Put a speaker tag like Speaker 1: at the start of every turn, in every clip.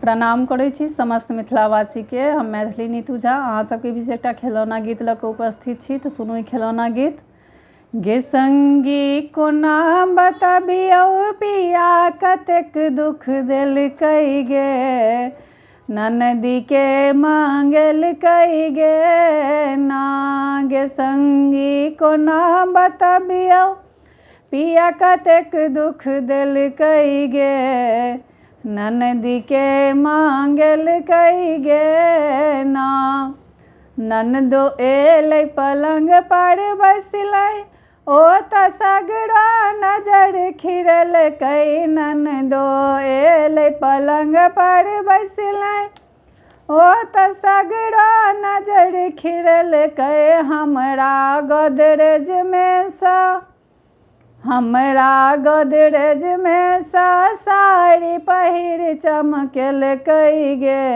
Speaker 1: प्रणाम करै छी समस्त मिथिलावासी के। हम मैथिली नीतू झा अहाँ सबके बीच एकटा खिलौना गीत लऽ कऽ उपस्थित छी। तऽ सुनू ई खिलौना गीत। गे संगी कोना बतबियौ पिया कतेक दुख देलकै गे, ननदी के मांगलकै गे ना। गे संगी कोना बतबियौ पिया कतेक दुख देलकै गे, ननदी के मांगलकै गे ना। ननदो एलै पलंग पर बैसलै, ओ तऽ सगरो नजर खिरलकै। ननदो एलै पलंग पर बैसलै, ओ तऽ सगरो नजर खिरलकै। हमरा गोदरेज में सँ साड़ी पहिर चमकेलकै गे,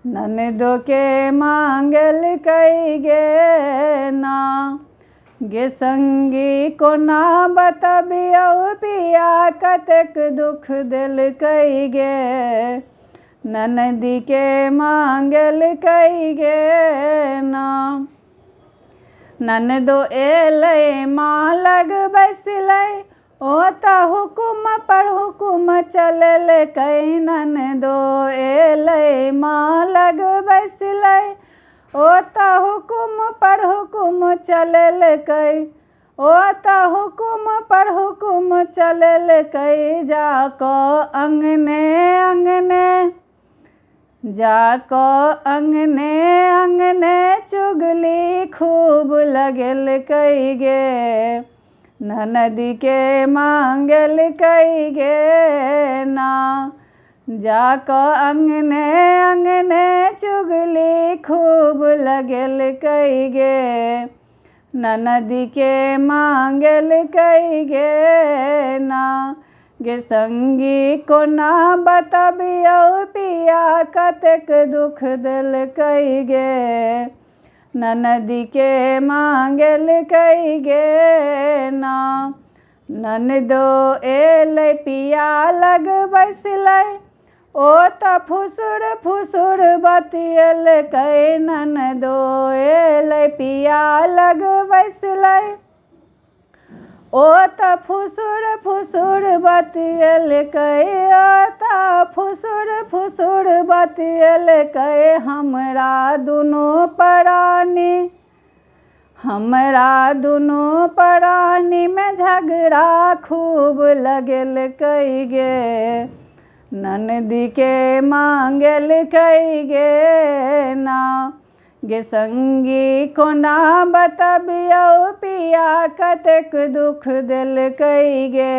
Speaker 1: ननदो के मांगलकै गे ना। गे संगी कोना बतबियौ पिया कतेक दुख देलकै गे, ननदी के मांगलकै गे ना। ननदो एलै माँ लग बैसलै, ओ तऽ हुकुम पर हुकुम चललकै। ननदो एलै माँ लग बैसलै, ओ तऽ हुकुम पर हुकुम चललकै। ओ तऽ हुकुम पर हुकुम चललकै। जाकऽ अंगने अंगने चुगली खूब लगेलकै गे, ननदी के मांगलकै गे ना। जाकऽ अंगने अंगने चुगली खूब लगेलकै गे, ननदी के मांगलकै गे ना। गे संगी कोना बतबियौ पिया कतेक दुख देलकै गे, ननदी के मांगलकै गे ना। ननदो एलै पिया लग बैसलै, ओ तऽ फुसुर फुसुर बतियलकै। ननदो एलै पिया लग बैसलै, ओ तऽ फुसुर फुसुर बतियलकै। ओ तऽ फुसुर फुसुर बतियलकै। हमरा दुनू प्राणी में झगड़ा खूब लगेलकै गे, ननदी के मांगलकै गे ना। गे संगी कोना बतबियौ पिया कतेक दुख देलकै गे,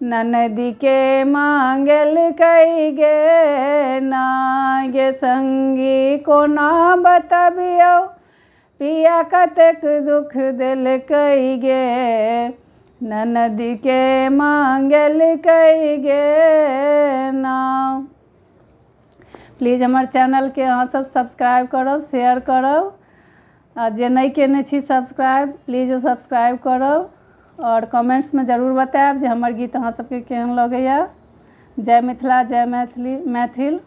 Speaker 1: ननदी के मांगलकै गे ना। गे संगी कोना बतबियौ पिया कतेक दुख देलकै गे, ननदी के मांगलकै गे ना। प्लीज हमर चैनल के अहाँ सब सब्सक्राइब करब, शेयर करब, आ जे नहीं केने छी सब्सक्राइब प्लीज ओ सब्सक्राइब करब। और कमेंट्स में जरूर बताएब जे हमर गीत अहाँ सबके केहन लगैया। जय मिथिला, जय मैथिल।